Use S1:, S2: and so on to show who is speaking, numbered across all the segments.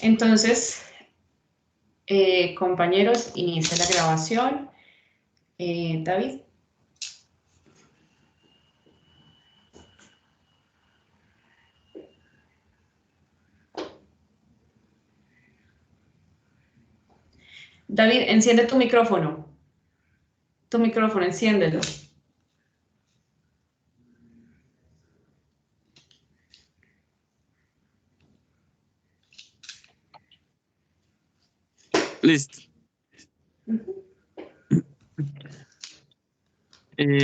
S1: Entonces, compañeros, inicia la grabación. David. David, enciende tu micrófono. Tu micrófono, enciéndelo.
S2: Listo.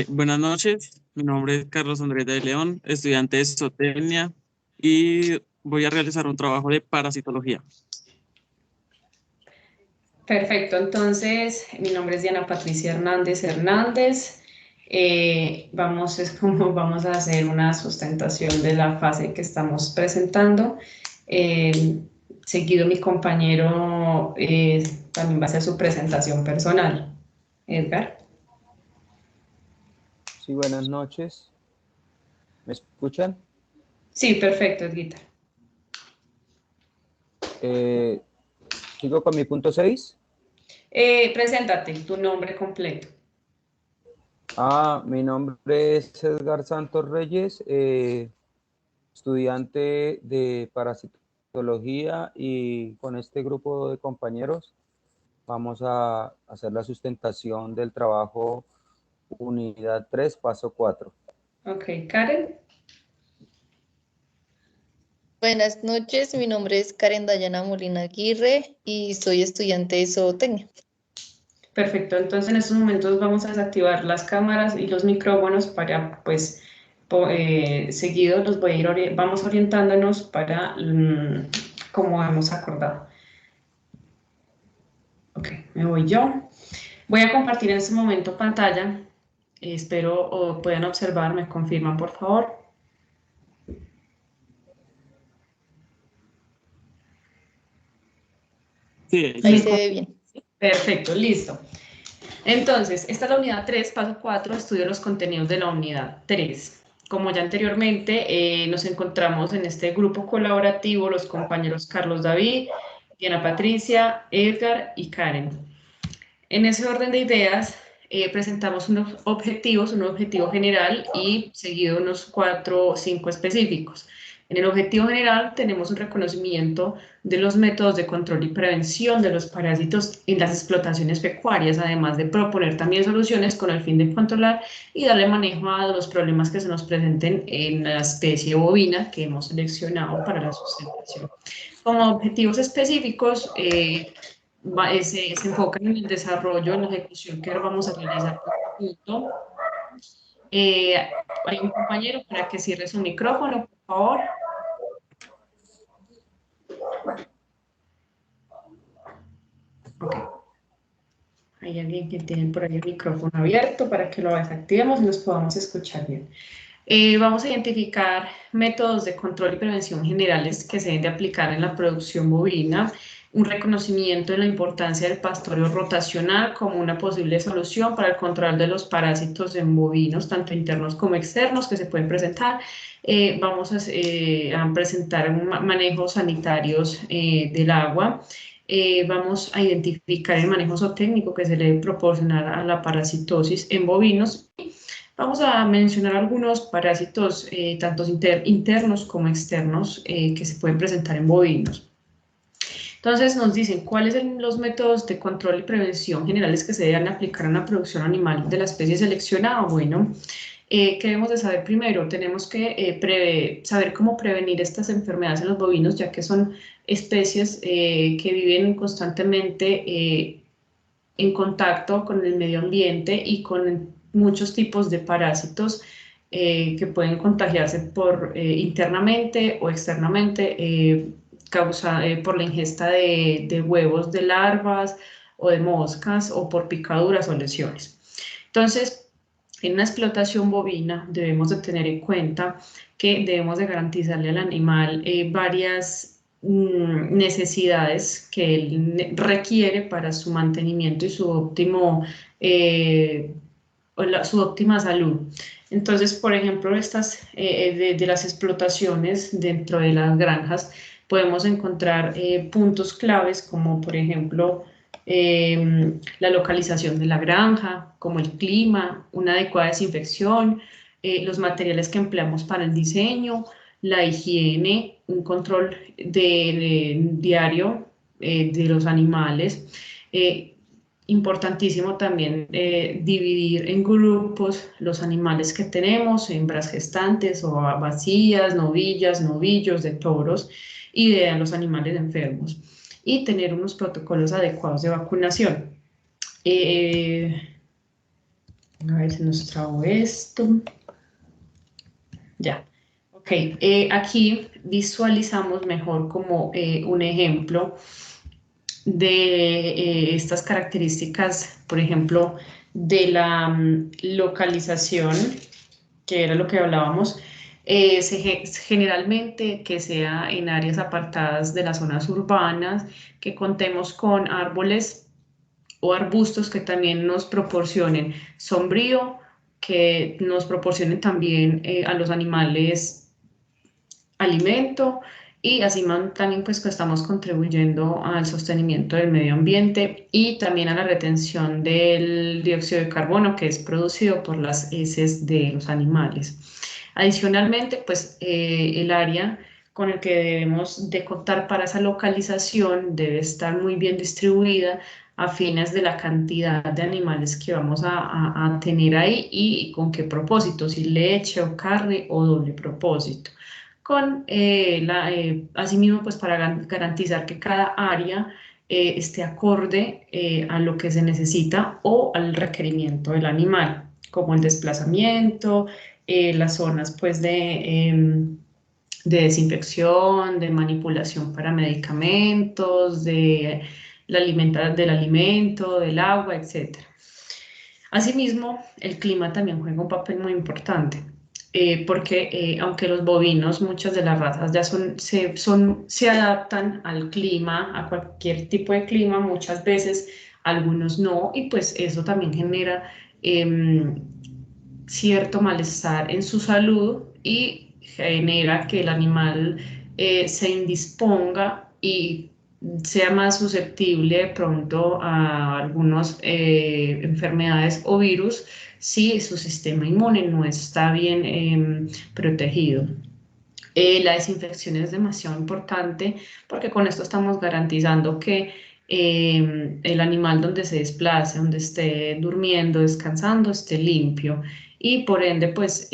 S2: Buenas noches, mi nombre es Carlos Andrés de León, estudiante de zootecnia y voy a realizar un trabajo de parasitología.
S1: Perfecto, entonces mi nombre es Diana Patricia Hernández Hernández. Vamos a hacer una sustentación de la fase que estamos presentando. Seguido mi compañero también va a hacer su presentación personal. Edgar.
S3: Sí, buenas noches. ¿Me escuchan?
S1: Sí, perfecto, Edgar.
S3: ¿Sigo con mi punto 6?
S1: Preséntate, tu nombre completo.
S3: Mi nombre es Edgar Santos Reyes, estudiante de parasitología, y con este grupo de compañeros vamos a hacer la sustentación del trabajo unidad 3, paso 4.
S1: Ok, Karen.
S4: Buenas noches, mi nombre es Karen Dayana Molina Aguirre y soy estudiante de zootecnia.
S1: Perfecto, entonces en estos momentos vamos a desactivar las cámaras y los micrófonos para, pues, seguido los voy a ir vamos orientándonos para como hemos acordado. Ok, me voy yo. Voy a compartir en este momento pantalla. Espero o puedan observar, me confirman por favor.
S2: Sí,
S4: Ahí se ve bien.
S1: Perfecto, listo. Entonces, esta es la unidad 3, paso 4, estudio los contenidos de la unidad 3. Como ya anteriormente, nos encontramos en este grupo colaborativo los compañeros Carlos David, Diana Patricia, Edgar y Karen. En ese orden de ideas, presentamos unos objetivos, un objetivo general y seguido unos 4 o 5 específicos. En el objetivo general tenemos un reconocimiento de los métodos de control y prevención de los parásitos en las explotaciones pecuarias, además de proponer también soluciones con el fin de controlar y darle manejo a los problemas que se nos presenten en la especie bovina que hemos seleccionado para la sustentación. Como objetivos específicos, se enfocan en el desarrollo, en la ejecución que vamos a realizar por punto. Hay un compañero para que cierre su micrófono, por favor. Ok. Hay alguien que tiene por ahí el micrófono abierto para que lo desactivemos y nos podamos escuchar bien. Vamos a identificar métodos de control y prevención generales que se deben de aplicar en la producción bovina, un reconocimiento de la importancia del pastoreo rotacional como una posible solución para el control de los parásitos en bovinos, tanto internos como externos, que se pueden presentar. Vamos a presentar manejos sanitarios del agua. Vamos a identificar el manejo zootécnico que se le debe proporcionar a la parasitosis en bovinos. Vamos a mencionar algunos parásitos, tanto internos como externos, que se pueden presentar en bovinos. Entonces nos dicen cuáles son los métodos de control y prevención generales que se deben aplicar en la producción animal de la especie seleccionada. Bueno, ¿qué debemos de saber primero? Tenemos que saber cómo prevenir estas enfermedades en los bovinos, ya que son especies que viven constantemente en contacto con el medio ambiente y con muchos tipos de parásitos que pueden contagiarse internamente o externamente por la ingesta de huevos de larvas o de moscas o por picaduras o lesiones. Entonces, en una explotación bovina debemos de tener en cuenta que debemos de garantizarle al animal varias necesidades que él requiere para su mantenimiento y su óptima salud. Entonces, por ejemplo, estas de las explotaciones dentro de las granjas, podemos encontrar puntos claves como por ejemplo la localización de la granja, como el clima, una adecuada desinfección, los materiales que empleamos para el diseño, la higiene, un control diario de los animales. Importantísimo también dividir en grupos los animales que tenemos, hembras gestantes o vacías, novillas, novillos de toros y de los animales enfermos, y tener unos protocolos adecuados de vacunación. A ver si nos trabo esto. Ya. Ok, aquí visualizamos mejor como un ejemplo de estas características, por ejemplo, de la localización, que era lo que hablábamos, generalmente que sea en áreas apartadas de las zonas urbanas, que contemos con árboles o arbustos que también nos proporcionen sombrío, que nos proporcionen también a los animales alimento, y así también pues que estamos contribuyendo al sostenimiento del medio ambiente y también a la retención del dióxido de carbono que es producido por las heces de los animales. Adicionalmente, pues el área con el que debemos de contar para esa localización debe estar muy bien distribuida a fines de la cantidad de animales que vamos a tener ahí y con qué propósito, si leche o carne o doble propósito. Asimismo, pues para garantizar que cada área esté acorde a lo que se necesita o al requerimiento del animal, como el desplazamiento, las zonas pues de desinfección, de manipulación para medicamentos, del alimento, del agua, etc. Asimismo, el clima también juega un papel muy importante. Porque aunque los bovinos, muchas de las razas ya se adaptan al clima, a cualquier tipo de clima, muchas veces algunos no, y pues eso también genera cierto malestar en su salud y genera que el animal se indisponga y sea más susceptible de pronto a algunas enfermedades o virus si su sistema inmune no está bien protegido. La desinfección es demasiado importante porque con esto estamos garantizando que el animal donde se desplace, donde esté durmiendo, descansando, esté limpio, y por ende pues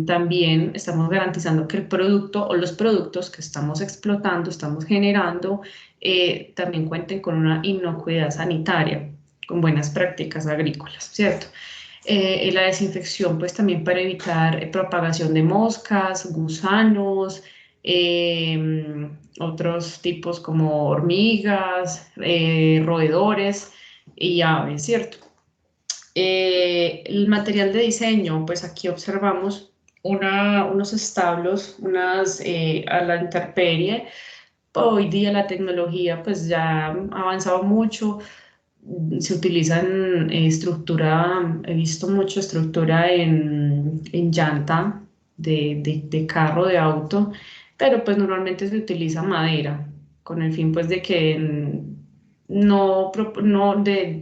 S1: también estamos garantizando que el producto o los productos que estamos explotando, estamos generando, también cuenten con una inocuidad sanitaria, con buenas prácticas agrícolas, ¿cierto? La desinfección, pues también para evitar propagación de moscas, gusanos, otros tipos como hormigas, roedores y aves, ¿cierto? El material de diseño, pues aquí observamos unos establos, a la intemperie. Hoy día la tecnología pues ya ha avanzado mucho, se utilizan he visto mucha estructura en llanta de carro, de auto, pero pues normalmente se utiliza madera con el fin pues de que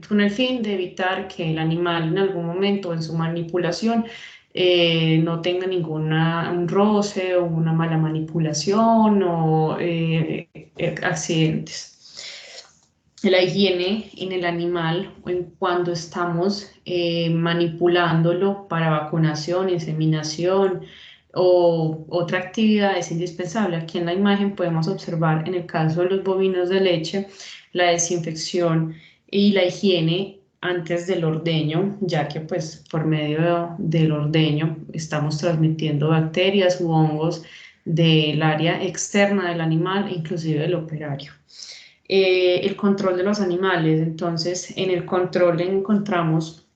S1: con el fin de evitar que el animal en algún momento en su manipulación no tenga un roce o una mala manipulación o accidentes. La higiene en el animal cuando estamos manipulándolo para vacunación, inseminación o otra actividad es indispensable. Aquí en la imagen podemos observar en el caso de los bovinos de leche la desinfección y la higiene antes del ordeño, ya que pues por medio del ordeño estamos transmitiendo bacterias u hongos del área externa del animal, inclusive del operario. El control de los animales. Entonces, en el control encontramos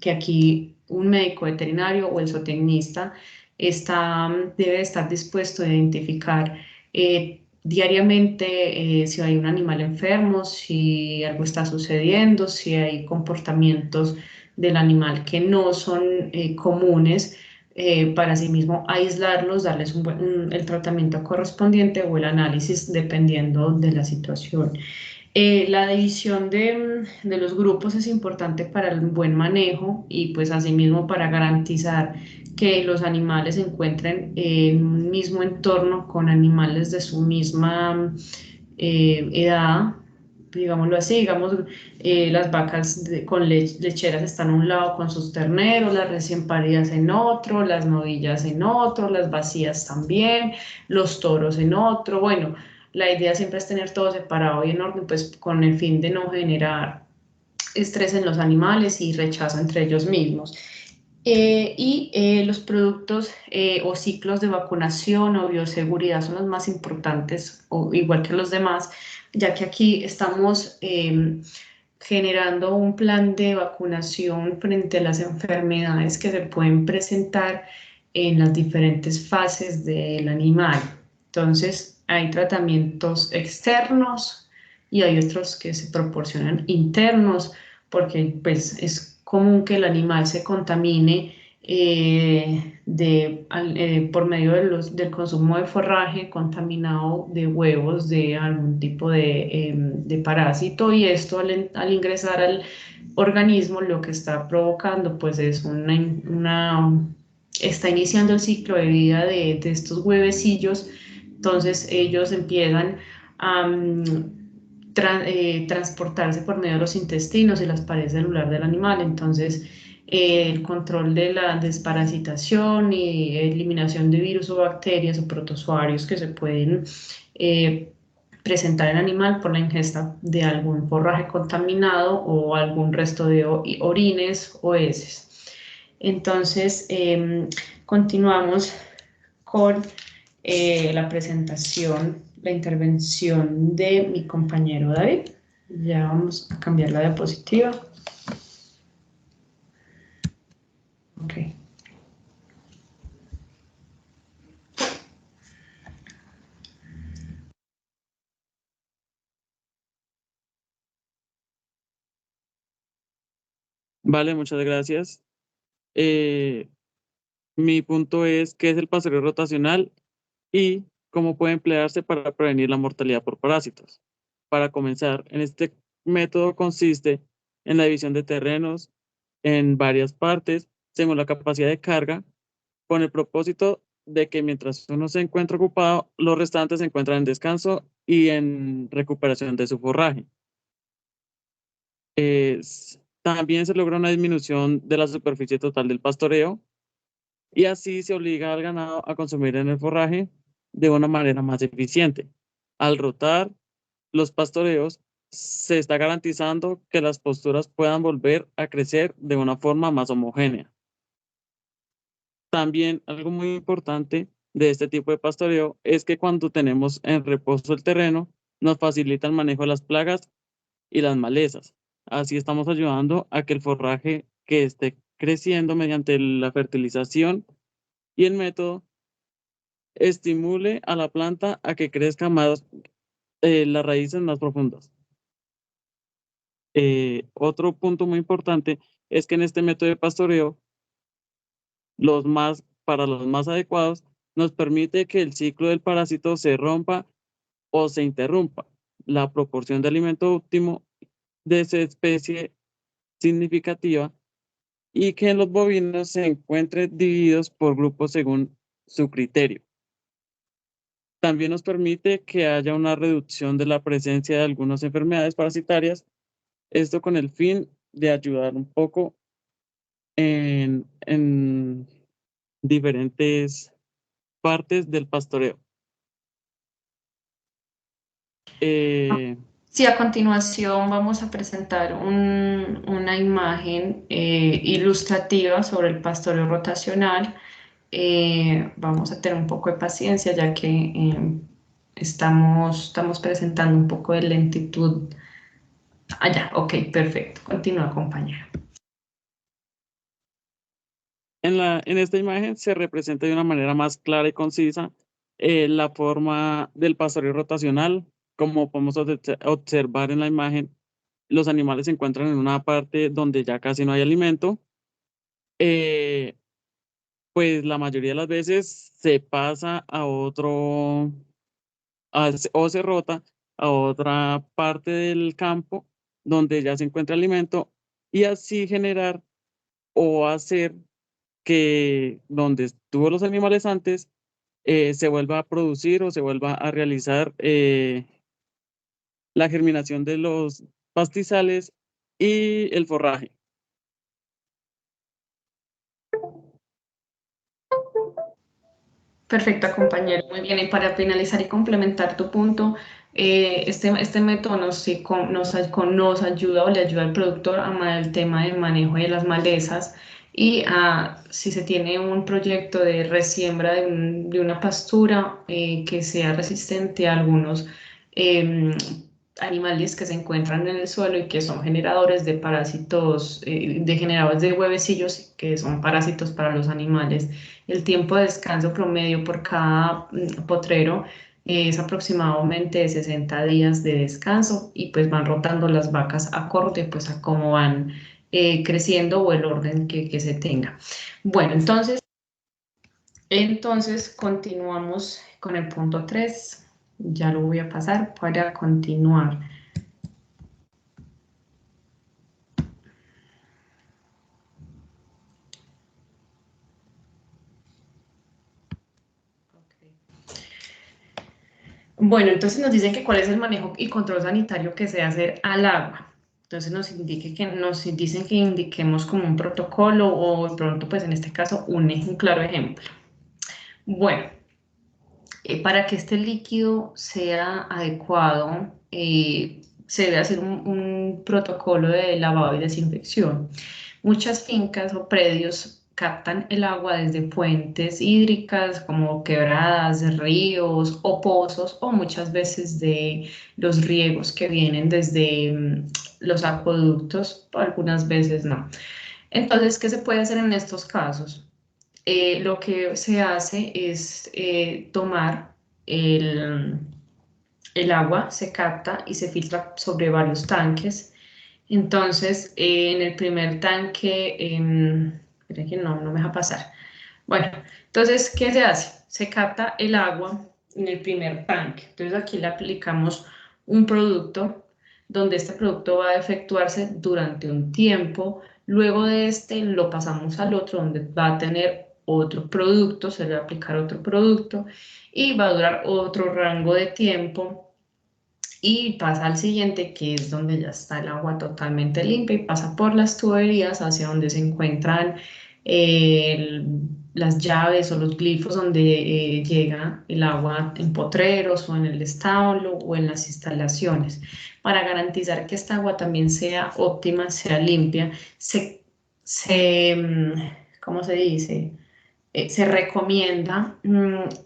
S1: que aquí un médico veterinario o el zootecnista debe estar dispuesto a identificar diariamente si hay un animal enfermo, si algo está sucediendo, si hay comportamientos del animal que no son comunes, para asimismo aislarlos, darles el tratamiento correspondiente o el análisis dependiendo de la situación. La división de los grupos es importante para el buen manejo y pues asimismo para garantizar que los animales se encuentren en un mismo entorno con animales de su misma edad, digámoslo así, digamos, las vacas lecheras están a un lado con sus terneros, las recién paridas en otro, las novillas en otro, las vacías también, los toros en otro, bueno, la idea siempre es tener todo separado y en orden, pues con el fin de no generar estrés en los animales y rechazo entre ellos mismos. Los productos o ciclos de vacunación o bioseguridad son los más importantes, o igual que los demás, ya que aquí estamos generando un plan de vacunación frente a las enfermedades que se pueden presentar en las diferentes fases del animal. Entonces, hay tratamientos externos y hay otros que se proporcionan internos, porque pues es común que el animal se contamine por medio del consumo de forraje contaminado de huevos de algún tipo de parásito, y esto al ingresar al organismo lo que está provocando pues es está iniciando el ciclo de vida de estos huevecillos. Entonces ellos empiezan a transportarse por medio de los intestinos y las paredes celulares del animal. Entonces, el control de la desparasitación y eliminación de virus o bacterias o protozoarios que se pueden presentar en el animal por la ingesta de algún forraje contaminado o algún resto de orines o heces. Entonces, continuamos con la presentación, la intervención de mi compañero David. Ya vamos a cambiar la diapositiva. Ok.
S2: Vale, muchas gracias. Mi punto es qué es el pastoreo rotacional y cómo puede emplearse para prevenir la mortalidad por parásitos. Para comenzar, en este método consiste en la división de terrenos en varias partes según la capacidad de carga, con el propósito de que mientras uno se encuentra ocupado, los restantes se encuentran en descanso y en recuperación de su forraje. También se logra una disminución de la superficie total del pastoreo y así se obliga al ganado a consumir en el forraje de una manera más eficiente. Al rotar los pastoreos, se está garantizando que las posturas puedan volver a crecer de una forma más homogénea. También algo muy importante de este tipo de pastoreo es que cuando tenemos en reposo el terreno, nos facilita el manejo de las plagas y las malezas. Así estamos ayudando a que el forraje que esté creciendo mediante la fertilización y el método estimule a la planta a que crezca más las raíces más profundas. Otro punto muy importante es que en este método de pastoreo, para los más adecuados, nos permite que el ciclo del parásito se rompa o se interrumpa. La proporción de alimento óptimo de esa especie significativa y que en los bovinos se encuentren divididos por grupos según su criterio. También nos permite que haya una reducción de la presencia de algunas enfermedades parasitarias, esto con el fin de ayudar un poco en diferentes partes del pastoreo.
S1: Sí, a continuación vamos a presentar una imagen ilustrativa sobre el pastoreo rotacional. Vamos a tener un poco de paciencia ya que estamos presentando un poco de lentitud. Ya, ok, perfecto. Continúa, compañero.
S2: En esta imagen se representa de una manera más clara y concisa la forma del pastoreo rotacional. Como podemos observar en la imagen, los animales se encuentran en una parte donde ya casi no hay alimento, pues pues la mayoría de las veces se pasa a otro, o se rota a otra parte del campo donde ya se encuentra alimento y así generar o hacer que donde estuvo los animales antes se vuelva a producir o se vuelva a realizar la germinación de los pastizales y el forraje.
S1: Perfecto, compañero. Muy bien. Y para finalizar y complementar tu punto, este método nos ayuda o le ayuda al productor el tema del manejo de las malezas y si se tiene un proyecto de resiembra de una pastura que sea resistente a algunos em, animales que se encuentran en el suelo y que son generadores de parásitos, de generadores de huevecillos que son parásitos para los animales. El tiempo de descanso promedio por cada potrero es aproximadamente de 60 días de descanso y pues van rotando las vacas acorde pues a cómo van creciendo o el orden que se tenga. Bueno, entonces continuamos con el punto 3. Ya lo voy a pasar para continuar. Bueno, entonces nos dicen que cuál es el manejo y control sanitario que se debe hacer al agua. Entonces nos dicen que indiquemos como un protocolo o de pronto, pues en este caso, un claro ejemplo. Bueno, para que este líquido sea adecuado, se debe hacer un protocolo de lavado y desinfección. Muchas fincas o predios captan el agua desde fuentes hídricas como quebradas, ríos o pozos, o muchas veces de los riegos que vienen desde los acueductos, algunas veces no. Entonces, ¿qué se puede hacer en estos casos? Lo que se hace es tomar el agua, se capta y se filtra sobre varios tanques. Entonces, en el primer tanque, espera que no me deja pasar. Bueno, entonces, ¿qué se hace? Se capta el agua en el primer tanque. Entonces, aquí le aplicamos un producto donde este producto va a efectuarse durante un tiempo. Luego de este lo pasamos al otro donde va a tener otro producto, se le va a aplicar otro producto y va a durar otro rango de tiempo y pasa al siguiente, que es donde ya está el agua totalmente limpia y pasa por las tuberías hacia donde se encuentran las llaves o los glifos donde llega el agua en potreros o en el establo o en las instalaciones. Para garantizar que esta agua también sea óptima, sea limpia, ¿cómo se dice? Se recomienda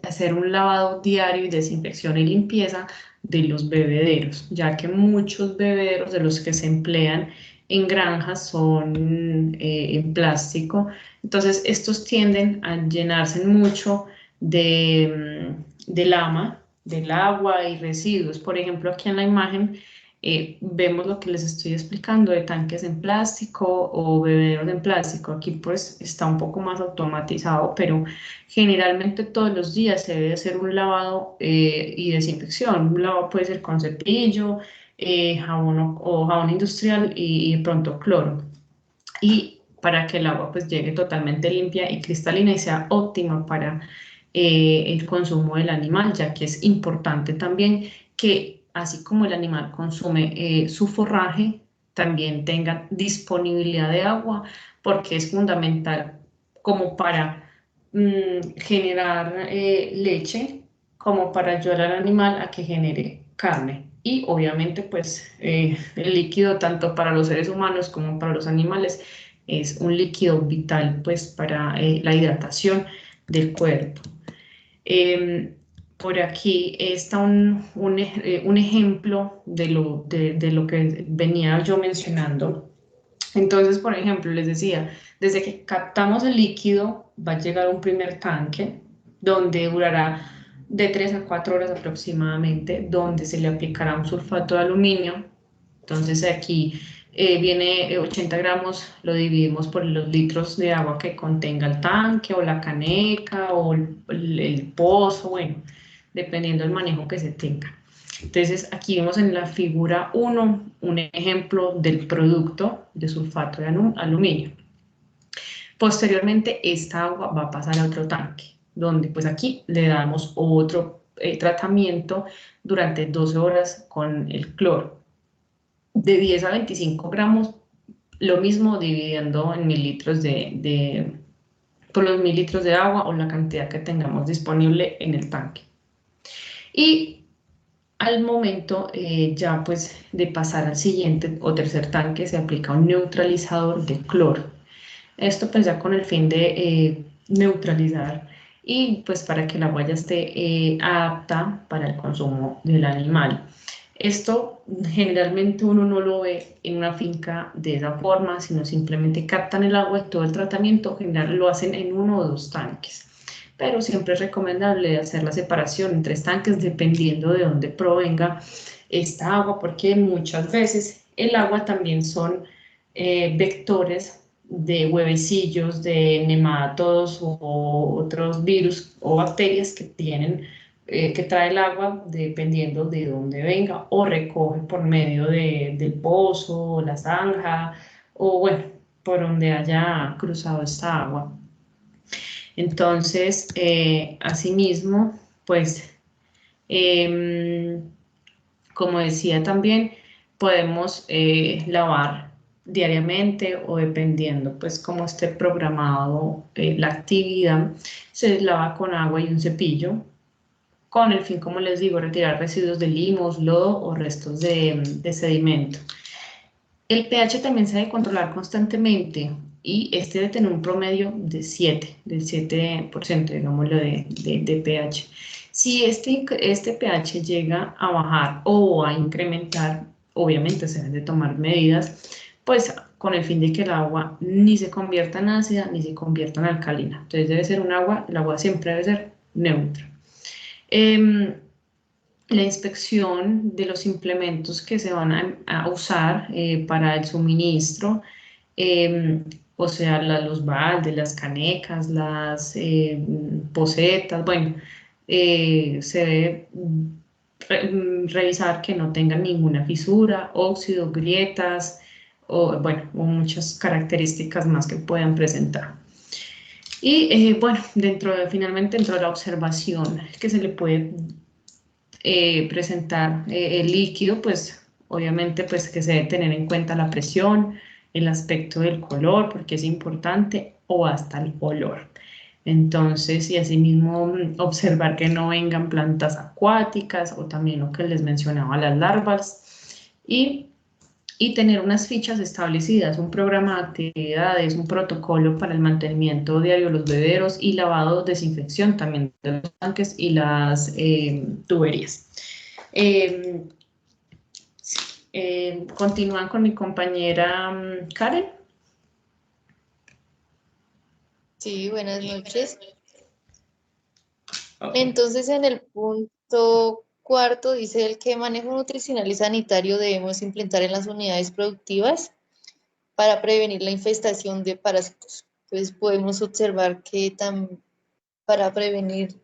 S1: hacer un lavado diario y desinfección y limpieza de los bebederos, ya que muchos bebederos de los que se emplean en granjas son en plástico. Entonces, estos tienden a llenarse mucho de lama, del agua y residuos. Por ejemplo, aquí en la imagen vemos lo que les estoy explicando de tanques en plástico o bebederos en plástico. Aquí pues está un poco más automatizado, pero generalmente todos los días se debe hacer un lavado y desinfección. Un lavado puede ser con cepillo, jabón o jabón industrial y de pronto cloro. Y para que el agua pues llegue totalmente limpia y cristalina y sea óptima para el consumo del animal, ya que es importante también que así como el animal consume su forraje, también tenga disponibilidad de agua, porque es fundamental como para generar leche, como para ayudar al animal a que genere carne. Y obviamente pues el líquido tanto para los seres humanos como para los animales es un líquido vital pues para la hidratación del cuerpo. Por aquí está un ejemplo de lo que venía yo mencionando. Entonces, por ejemplo, les decía, desde que captamos el líquido va a llegar un primer tanque donde durará de 3 a 4 horas aproximadamente, donde se le aplicará un sulfato de aluminio. Entonces aquí Viene 80 gramos, lo dividimos por los litros de agua que contenga el tanque o la caneca o el pozo, bueno, dependiendo del manejo que se tenga. Entonces, aquí vemos en la figura 1 un ejemplo del producto de sulfato de aluminio. Posteriormente, esta agua va a pasar a otro tanque, donde pues aquí le damos otro tratamiento durante 12 horas con el cloro. De 10 a 25 gramos, lo mismo dividiendo en mililitros por los mililitros de agua o la cantidad que tengamos disponible en el tanque. Y al momento ya pues de pasar al siguiente o tercer tanque se aplica un neutralizador de cloro. Esto pues ya con el fin de neutralizar y pues para que la agua ya esté apta para el consumo del animal. Esto generalmente uno no lo ve en una finca de esa forma, sino simplemente captan el agua y todo el tratamiento general lo hacen en 1 o 2 tanques. Pero siempre es recomendable hacer la separación en 3 tanques dependiendo de dónde provenga esta agua, porque muchas veces el agua también son vectores de huevecillos, de nematodos o otros virus o bacterias que tienen que trae el agua dependiendo de dónde venga o recoge por medio del pozo, la zanja o bueno, por donde haya cruzado esta agua. Entonces, asimismo, pues, como decía también, podemos lavar diariamente o dependiendo pues cómo esté programado la actividad, se lava con agua y un cepillo con el fin, como les digo, retirar residuos de limos, lodo o restos de sedimento. El pH también se debe controlar constantemente y este debe tener un promedio de 7, del 7%, digámoslo, de pH. Si este pH llega a bajar o a incrementar, obviamente se deben de tomar medidas, pues con el fin de que el agua ni se convierta en ácida ni se convierta en alcalina. Entonces debe ser el agua siempre debe ser neutra. La inspección de los implementos que se van a usar para el suministro, o sea, los baldes, las canecas, las posetas, bueno, se debe revisar que no tengan ninguna fisura, óxido, grietas, o bueno, o muchas características más que puedan presentar. Y bueno, finalmente dentro de la observación que se le puede presentar el líquido, pues obviamente pues que se debe tener en cuenta la presión, el aspecto del color, porque es importante, o hasta el olor. Entonces, y asimismo observar que no vengan plantas acuáticas o también lo que les mencionaba, las larvas, y tener unas fichas establecidas, un programa de actividades, un protocolo para el mantenimiento diario de los bebederos y lavado, desinfección también de los tanques y las tuberías. Continúan con mi compañera Karen.
S4: Sí, buenas noches.
S1: Okay.
S4: Entonces, en el punto 4 dice el que manejo nutricional y sanitario debemos implementar en las unidades productivas para prevenir la infestación de parásitos. Entonces, podemos observar que para prevenir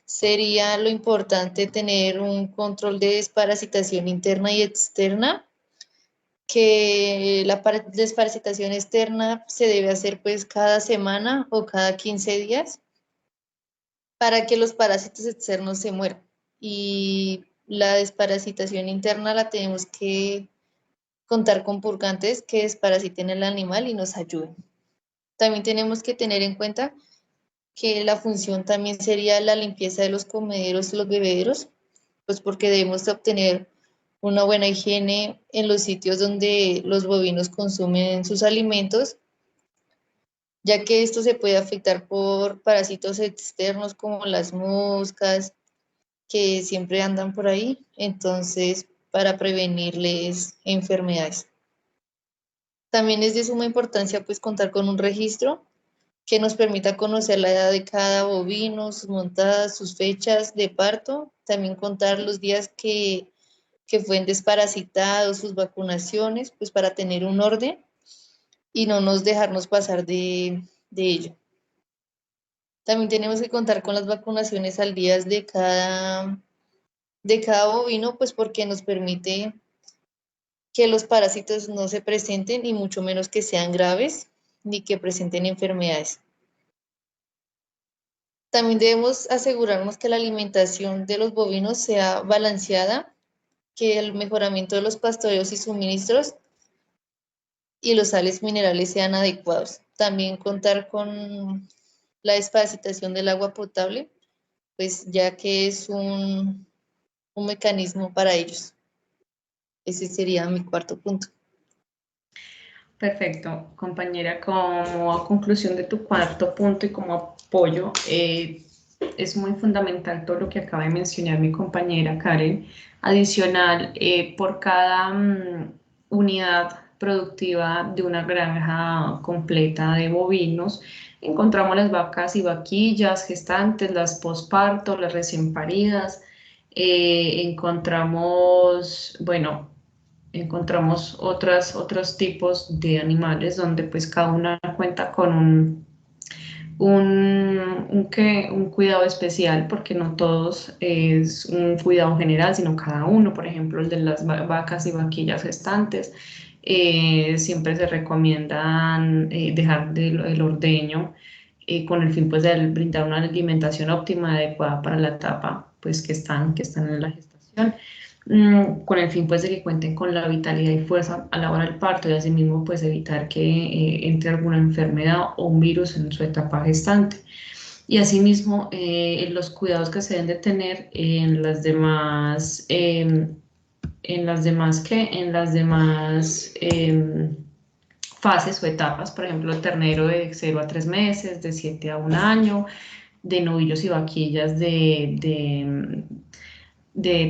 S4: sería lo importante tener un control de desparasitación interna y externa, que la desparasitación externa se debe hacer pues cada semana o cada 15 días para que los parásitos externos se mueran. Y la desparasitación interna la tenemos que contar con purgantes que desparasiten el animal y nos ayuden. También tenemos que tener en cuenta que la función también sería la limpieza de los comederos y los bebederos, pues porque debemos obtener una buena higiene en los sitios donde los bovinos consumen sus alimentos, ya que esto se puede afectar por parásitos externos como las moscas, que siempre andan por ahí, entonces para prevenirles enfermedades. También es de suma importancia pues contar con un registro que nos permita conocer la edad de cada bovino, sus montadas, sus fechas de parto, también contar los días que que fue desparasitado, sus vacunaciones, pues para tener un orden y no nos dejarnos pasar de ello. También tenemos que contar con las vacunaciones al día de cada bovino, pues porque nos permite que los parásitos no se presenten y mucho menos que sean graves ni que presenten enfermedades. También debemos asegurarnos que la alimentación de los bovinos sea balanceada, que el mejoramiento de los pastoreos y suministros y los sales minerales sean adecuados. También contar con la desparasitación del agua potable, pues ya que es un mecanismo para ellos. Ese sería mi cuarto punto.
S1: Perfecto, compañera. Como conclusión de tu cuarto punto y como apoyo, es muy fundamental todo lo que acaba de mencionar mi compañera Karen. Adicional, por cada unidad productiva de una granja completa de bovinos, encontramos las vacas y vaquillas gestantes, las posparto, las recién paridas. Encontramos otros tipos de animales donde pues cada una cuenta con un cuidado especial, porque no todos es un cuidado general, sino cada uno. Por ejemplo, el de las vacas y vaquillas gestantes, siempre se recomiendan dejar el ordeño con el fin pues de brindar una alimentación óptima, adecuada para la etapa pues que están en la gestación, con el fin pues de que cuenten con la vitalidad y fuerza a la hora del parto, y asimismo pues evitar que entre alguna enfermedad o un virus en su etapa gestante. Y asimismo los cuidados que se deben de tener en las demás fases o etapas. Por ejemplo, el ternero de 0 a 3 meses, de 7 a 1 año, de novillos y vaquillas de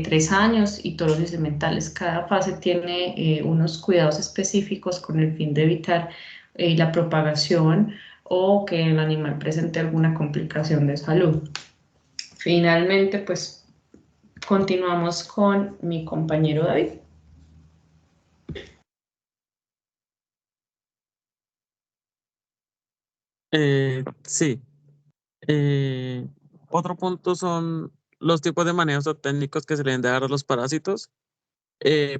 S1: 3 años, y toros y sementales. Cada fase tiene unos cuidados específicos con el fin de evitar la propagación o que el animal presente alguna complicación de salud. Finalmente, pues continuamos con mi compañero David.
S2: Sí. Otro punto son los tipos de manejos o técnicos que se le deben de dar a los parásitos.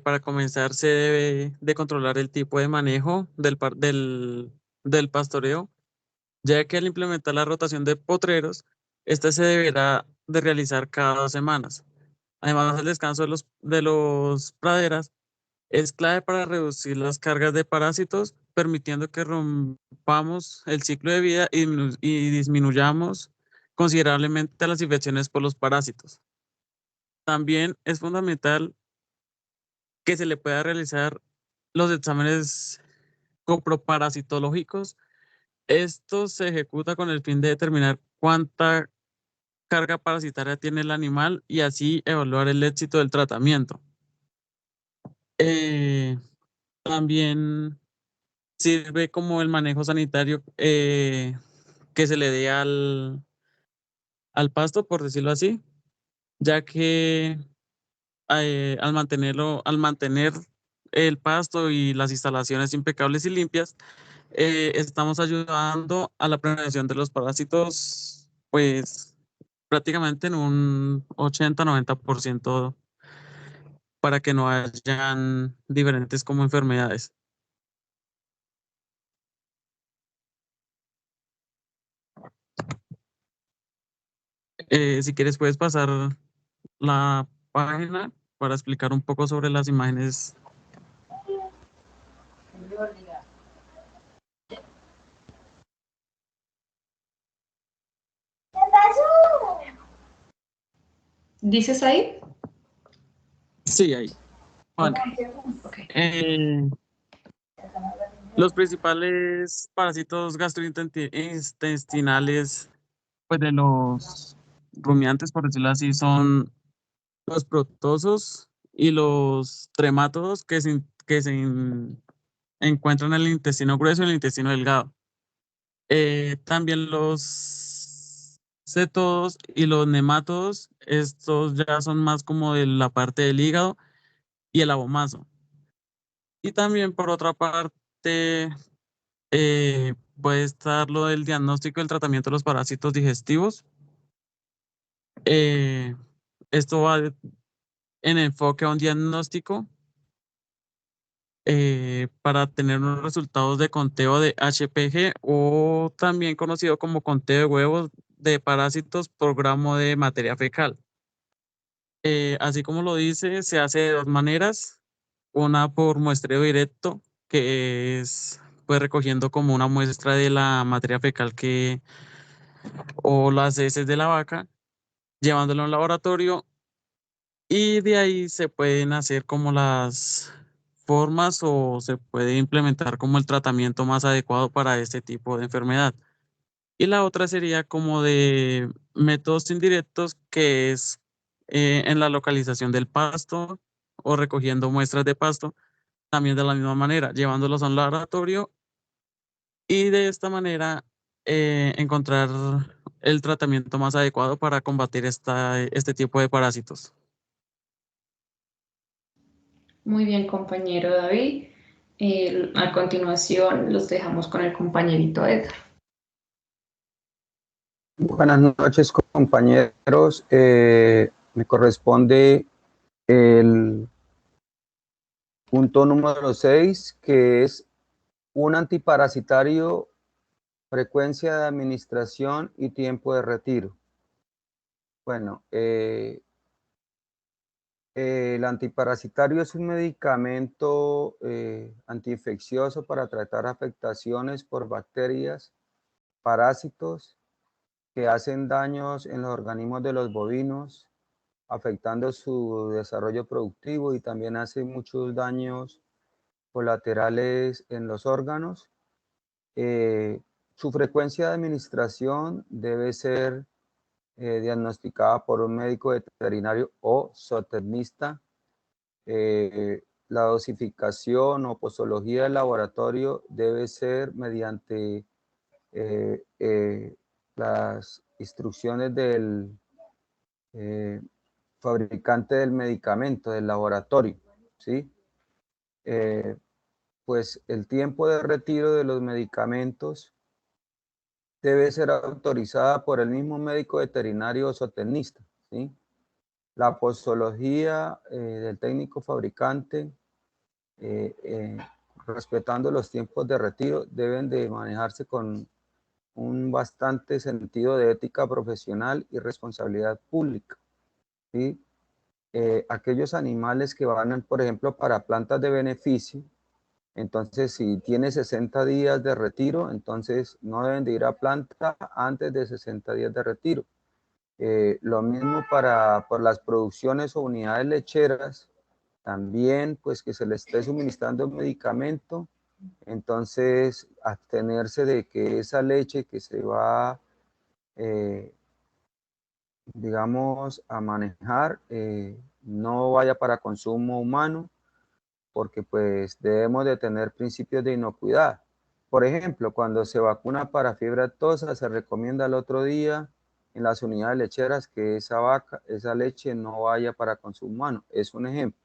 S2: Para comenzar, se debe de controlar el tipo de manejo del pastoreo, ya que al implementar la rotación de potreros, esta se deberá de realizar cada 2 semanas. Además, el descanso de los praderas es clave para reducir las cargas de parásitos, permitiendo que rompamos el ciclo de vida y disminuyamos considerablemente las infecciones por los parásitos. También es fundamental que se le pueda realizar los exámenes coproparasitológicos. Esto se ejecuta con el fin de determinar cuánta carga parasitaria tiene el animal y así evaluar el éxito del tratamiento. Eh, También sirve como el manejo sanitario que se le dé al pasto, por decirlo así, ya que al mantener el pasto y las instalaciones impecables y limpias, estamos ayudando a la prevención de los parásitos, pues prácticamente en un 80-90%, para que no hayan diferentes como enfermedades. Si quieres, puedes pasar la página para explicar un poco sobre las imágenes.
S1: ¿Dices ahí?
S2: Sí, ahí. Bueno,
S1: Okay.
S2: los principales parásitos gastrointestinales, pues de los rumiantes, por decirlo así, son los protozoos y los tremátodos que se encuentran en el intestino grueso y el intestino delgado. También los cetodos y los nemátodos, estos ya son más como de la parte del hígado y el abomazo. Y también por otra parte puede estar lo del diagnóstico y el tratamiento de los parásitos digestivos. Esto va en enfoque a un diagnóstico para tener unos resultados de conteo de HPG o también conocido como conteo de huevos de parásitos por gramo de materia fecal. Así como lo dice, se hace de dos maneras. Una por muestreo directo, que es pues recogiendo como una muestra de la materia fecal o las heces de la vaca, llevándolo a un laboratorio y de ahí se pueden hacer como las formas o se puede implementar como el tratamiento más adecuado para este tipo de enfermedad. Y la otra sería como de métodos indirectos, que es en la localización del pasto o recogiendo muestras de pasto, también de la misma manera, llevándolos a un laboratorio y de esta manera encontrar el tratamiento más adecuado para combatir este tipo de parásitos.
S1: Muy bien, compañero David. A continuación, los dejamos con el compañerito Edgar.
S3: Buenas noches, compañeros. Me corresponde el punto número 6, que es un antiparasitario, frecuencia de administración y tiempo de retiro. Bueno, el antiparasitario es un medicamento antiinfeccioso para tratar afectaciones por bacterias, parásitos que hacen daños en los organismos de los bovinos, afectando su desarrollo productivo, y también hace muchos daños colaterales en los órganos. Su frecuencia de administración debe ser diagnosticada por un médico veterinario o zootecnista. La dosificación o posología del laboratorio debe ser mediante las instrucciones del fabricante del medicamento, del laboratorio, ¿sí? Pues el tiempo de retiro de los medicamentos debe ser autorizada por el mismo médico veterinario o zootecnista, ¿sí? La posología del técnico fabricante, respetando los tiempos de retiro, deben de manejarse con un bastante sentido de ética profesional y responsabilidad pública, ¿sí? Aquellos animales que van, por ejemplo, para plantas de beneficio, entonces si tiene 60 días de retiro, entonces no deben de ir a planta antes de 60 días de retiro. Lo mismo por las producciones o unidades lecheras, también pues que se les esté suministrando un medicamento, entonces abstenerse de que esa leche que se va, digamos, a manejar, no vaya para consumo humano, porque pues debemos de tener principios de inocuidad. Por ejemplo, cuando se vacuna para fiebre aftosa, se recomienda el otro día en las unidades lecheras que esa leche no vaya para consumo humano. Es un ejemplo.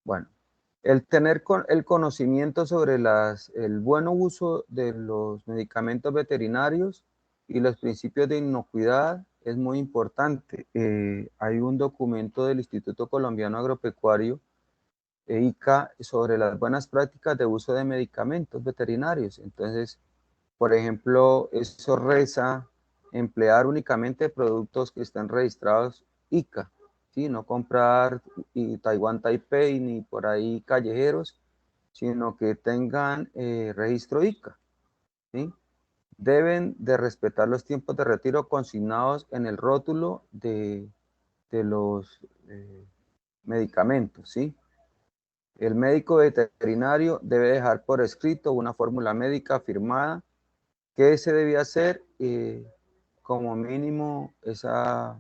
S3: Bueno, el tener el conocimiento sobre el buen uso de los medicamentos veterinarios y los principios de inocuidad es muy importante. Hay un documento del Instituto Colombiano Agropecuario, ICA, sobre las buenas prácticas de uso de medicamentos veterinarios. Entonces, por ejemplo, eso reza emplear únicamente productos que estén registrados ICA, ¿sí? No comprar Taiwán Taipei ni por ahí callejeros, sino que tengan registro ICA, ¿sí? Deben de respetar los tiempos de retiro consignados en el rótulo de los medicamentos, ¿sí? El médico veterinario debe dejar por escrito una fórmula médica firmada que se debía hacer, como mínimo esa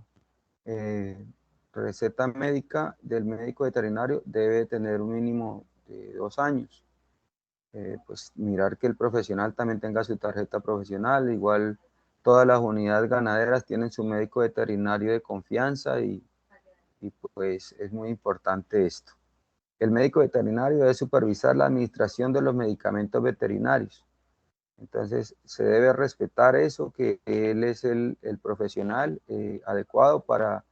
S3: receta médica del médico veterinario debe tener un mínimo de 2 años. Pues mirar que el profesional también tenga su tarjeta profesional. Igual todas las unidades ganaderas tienen su médico veterinario de confianza y pues es muy importante esto. El médico veterinario debe supervisar la administración de los medicamentos veterinarios. Entonces, se debe respetar eso, que él es el profesional adecuado para,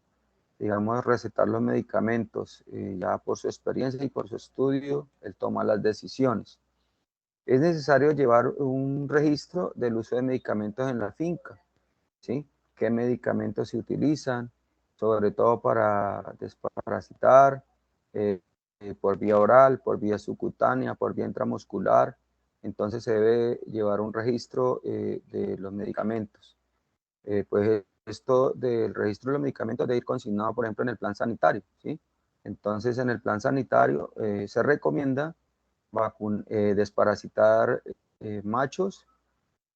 S3: digamos, recetar los medicamentos. Ya por su experiencia y por su estudio, él toma las decisiones. Es necesario llevar un registro del uso de medicamentos en la finca, ¿sí? ¿Qué medicamentos se utilizan? Sobre todo para desparasitar, por vía oral, por vía subcutánea, por vía intramuscular. Entonces se debe llevar un registro de los medicamentos. Pues esto del registro de los medicamentos debe ir consignado, por ejemplo, en el plan sanitario, ¿sí? Entonces, en el plan sanitario se recomienda desparasitar machos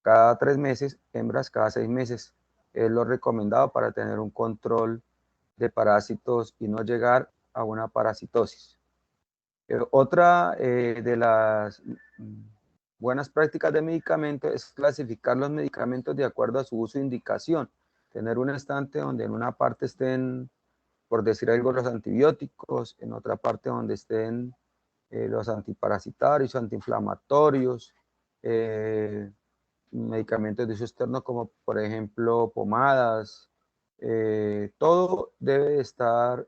S3: cada 3 meses, hembras cada 6 meses. Es lo recomendado para tener un control de parásitos y no llegar a una parasitosis. Otra de las buenas prácticas de medicamentos es clasificar los medicamentos de acuerdo a su uso e indicación. Tener un estante donde en una parte estén, por decir algo, los antibióticos, en otra parte donde estén los antiparasitarios, antiinflamatorios, medicamentos de uso externo como por ejemplo pomadas. Todo debe estar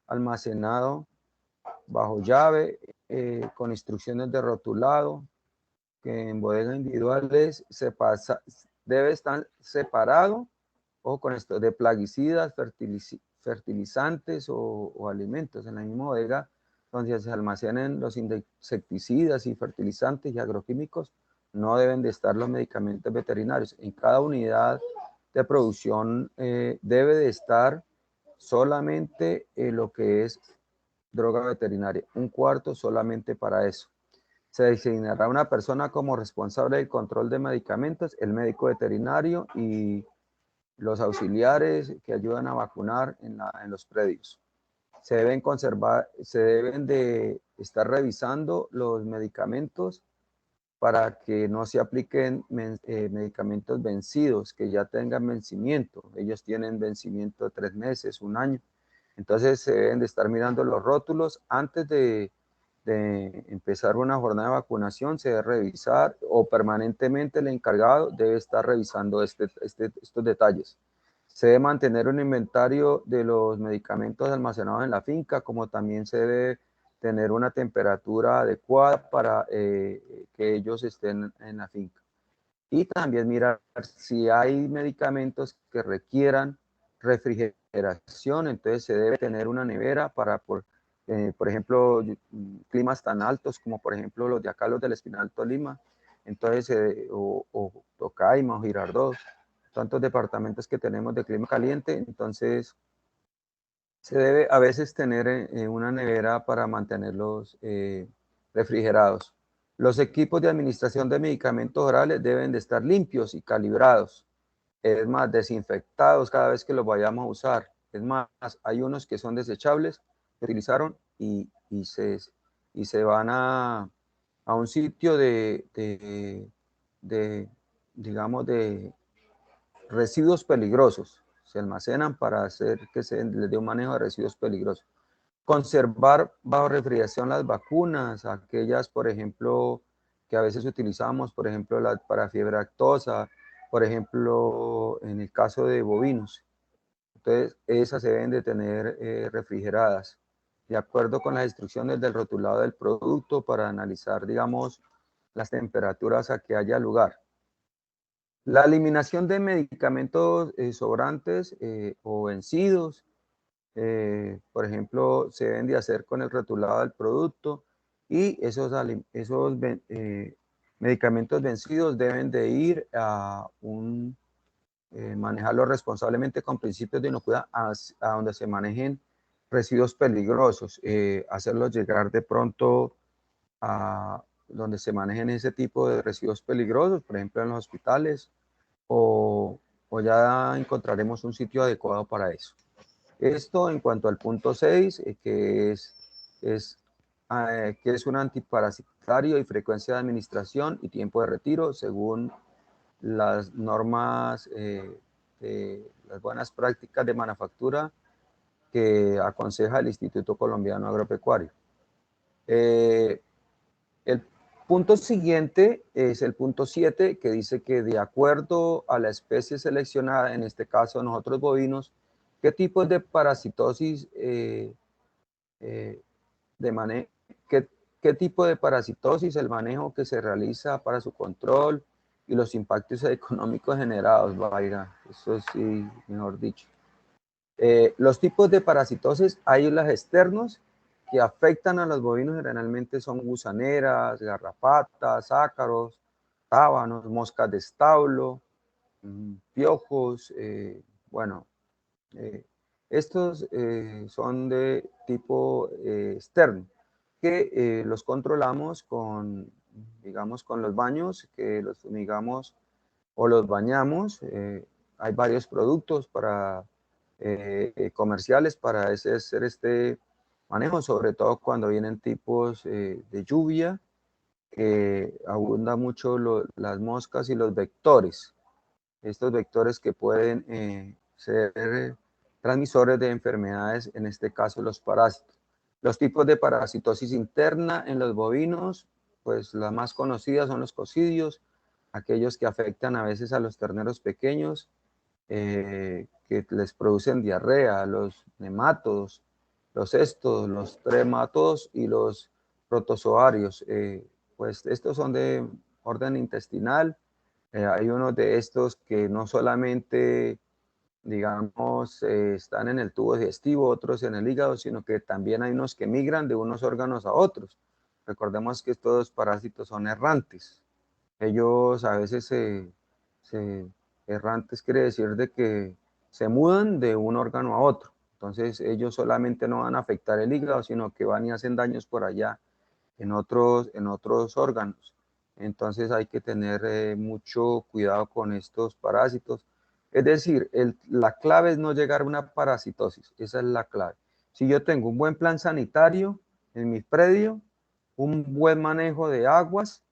S3: almacenado bajo llave, con instrucciones de rotulado, que en bodegas individuales debe estar separado, o con esto, de plaguicidas, fertilizantes o alimentos. En la misma bodega donde se almacenan los insecticidas y fertilizantes y agroquímicos, no deben de estar los medicamentos veterinarios. En cada unidad de producción debe de estar solamente lo que es droga veterinaria, un cuarto solamente para eso. Se designará una persona como responsable del control de medicamentos, el médico veterinario y los auxiliares que ayudan a vacunar en los predios. Se deben de estar revisando los medicamentos para que no se apliquen medicamentos vencidos, que ya tengan vencimiento. Ellos tienen vencimiento de 3 meses, 1 año. Entonces se deben de estar mirando los rótulos antes de empezar una jornada de vacunación. Se debe revisar, o permanentemente el encargado debe estar revisando estos detalles. Se debe mantener un inventario de los medicamentos almacenados en la finca, como también se debe tener una temperatura adecuada para que ellos estén en la finca. Y también mirar si hay medicamentos que requieran refrigeración. Entonces se debe tener una nevera para, por ejemplo, climas tan altos como por ejemplo los de acá, los del Espinal Tolima, entonces, o Tocaima o Girardot, tantos departamentos que tenemos de clima caliente. Entonces se debe a veces tener una nevera para mantenerlos refrigerados. Los equipos de administración de medicamentos orales deben de estar limpios y calibrados. Es más, desinfectados cada vez que los vayamos a usar. Es más, hay unos que son desechables, que utilizaron y se van a un sitio digamos, de residuos peligrosos. Se almacenan para hacer que se les dé un manejo de residuos peligrosos. Conservar bajo refrigeración las vacunas, aquellas, por ejemplo, que a veces utilizamos, por ejemplo, para fiebre aftosa, por ejemplo, en el caso de bovinos. Entonces, esas se deben de tener refrigeradas, de acuerdo con las instrucciones del rotulado del producto, para analizar, digamos, las temperaturas a que haya lugar. La eliminación de medicamentos sobrantes o vencidos, por ejemplo, se deben de hacer con el rotulado del producto, y esos medicamentos vencidos deben de ir a manejarlos responsablemente con principios de inocuidad a donde se manejen residuos peligrosos, hacerlos llegar de pronto a donde se manejen ese tipo de residuos peligrosos, por ejemplo en los hospitales, o ya encontraremos un sitio adecuado para eso. Esto en cuanto al punto 6, que es un antiparasitario y frecuencia de administración y tiempo de retiro según las normas, las buenas prácticas de manufactura que aconseja el Instituto Colombiano Agropecuario. El punto siguiente es el punto 7, que dice que de acuerdo a la especie seleccionada, en este caso nosotros bovinos, qué tipos de parasitosis qué tipo de parasitosis, el manejo que se realiza para su control y los impactos económicos generados, vaya, eso sí, mejor dicho. Los tipos de parasitosis, hay las externos que afectan a los bovinos, generalmente son gusaneras, garrapatas, ácaros, tábanos, moscas de establo, piojos, bueno, estos son de tipo externo, que los controlamos con, digamos, con los baños, que los fumigamos o los bañamos. Hay varios productos para, comerciales para hacer este manejo, sobre todo cuando vienen tipos de lluvia, que abunda mucho las moscas y los vectores. Estos vectores que pueden ser transmisores de enfermedades, en este caso los parásitos. Los tipos de parasitosis interna en los bovinos, pues las más conocidas son los cocidios, aquellos que afectan a veces a los terneros pequeños, que les producen diarrea, los nemátodos, los estos, los tremátodos y los protozoarios. Pues estos son de orden intestinal. Hay unos de estos que no solamente, digamos, están en el tubo digestivo, otros en el hígado, sino que también hay unos que migran de unos órganos a otros. Recordemos que estos parásitos son errantes. Ellos a veces errantes quiere decir de que se mudan de un órgano a otro. Entonces ellos solamente no van a afectar el hígado, sino que van y hacen daños por allá en otros órganos. Entonces hay que tener mucho cuidado con estos parásitos. Es decir, la clave es no llegar a una parasitosis, esa es la clave. Si yo tengo un buen plan sanitario en mi predio, un buen manejo de aguas,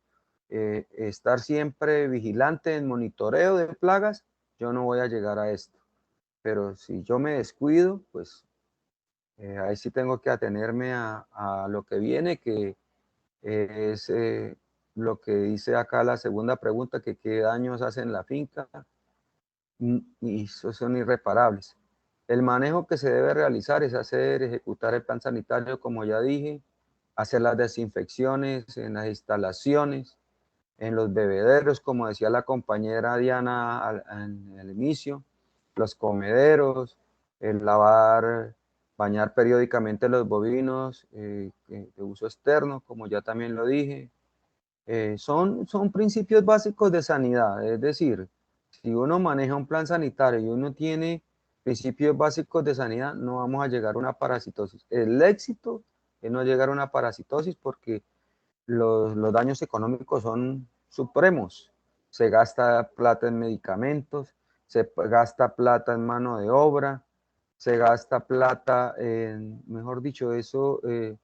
S3: estar siempre vigilante en monitoreo de plagas, yo no voy a llegar a esto. Pero si yo me descuido, pues ahí sí tengo que atenerme a lo que viene, que es lo que dice acá la segunda pregunta, que qué daños hacen la finca, y esos son irreparables. El manejo que se debe realizar es ejecutar el plan sanitario, como ya dije, hacer las desinfecciones en las instalaciones, en los bebederos, como decía la compañera Diana en el inicio, los comederos, el bañar periódicamente los bovinos de uso externo, como ya también lo dije. Son principios básicos de sanidad, es decir, si uno maneja un plan sanitario y uno tiene principios básicos de sanidad, no vamos a llegar a una parasitosis. El éxito es no llegar a una parasitosis porque los daños económicos son supremos. Se gasta plata en medicamentos, se gasta plata en mano de obra, se gasta plata en, mejor dicho, eso es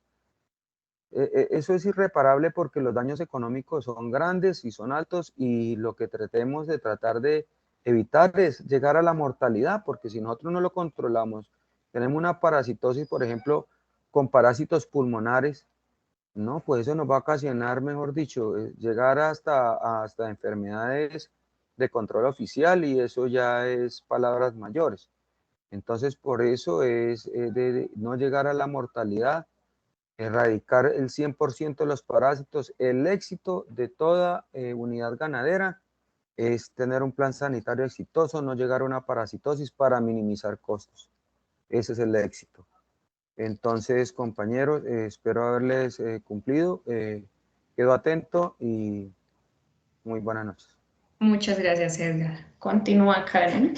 S3: irreparable porque los daños económicos son grandes y son altos, y lo que tratemos de tratar de evitar es llegar a la mortalidad, porque si nosotros no lo controlamos, tenemos una parasitosis, por ejemplo, con parásitos pulmonares, no, pues eso nos va a ocasionar, mejor dicho, llegar hasta enfermedades de control oficial, y eso ya es palabras mayores. Entonces, por eso es de no llegar a la mortalidad, erradicar el 100% de los parásitos. El éxito de toda unidad ganadera es tener un plan sanitario exitoso, no llegar a una parasitosis para minimizar costos. Ese es el éxito. Entonces, compañeros, espero haberles cumplido. Quedo atento y muy buenas noches.
S1: Muchas gracias, Edgar. Continúa, Karen.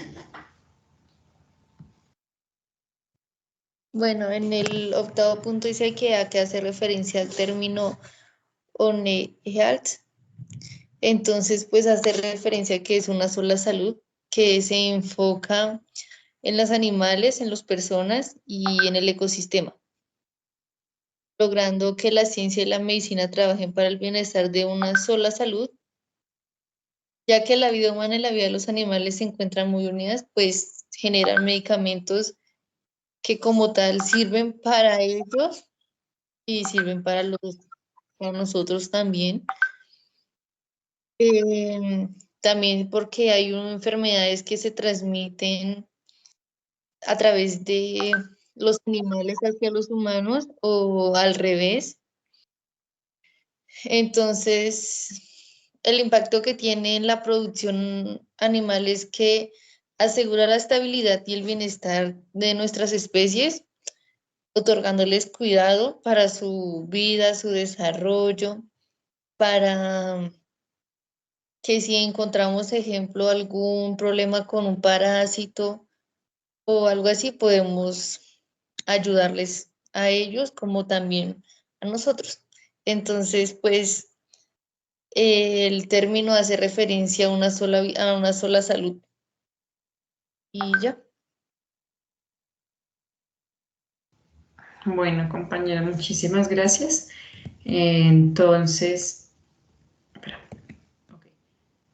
S4: Bueno, en el octavo punto dice que hace referencia al término One Health. Entonces, pues hace referencia a que es una sola salud que se enfoca en los animales, en las personas y en el ecosistema, logrando que la ciencia y la medicina trabajen para el bienestar de una sola salud, ya que la vida humana y la vida de los animales se encuentran muy unidas, pues generan medicamentos que como tal sirven para ellos y sirven para nosotros también. También porque hay enfermedades que se transmiten a través de los animales hacia los humanos o al revés. Entonces, el impacto que tiene en la producción animal es que asegura la estabilidad y el bienestar de nuestras especies, otorgándoles cuidado para su vida, su desarrollo, para que si encontramos, ejemplo, algún problema con un parásito o algo así, podemos ayudarles a ellos como también a nosotros. Entonces, pues el término hace referencia a a una sola salud. Y ya.
S1: Bueno, compañera, muchísimas gracias. Entonces, espera, ok.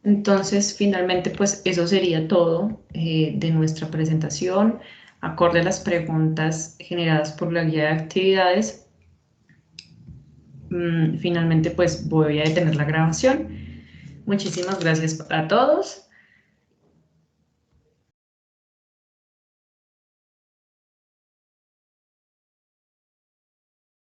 S1: Entonces, finalmente, pues eso sería todo de nuestra presentación. Acorde a las preguntas generadas por la guía de actividades, finalmente, pues voy a detener la grabación. Muchísimas gracias a todos.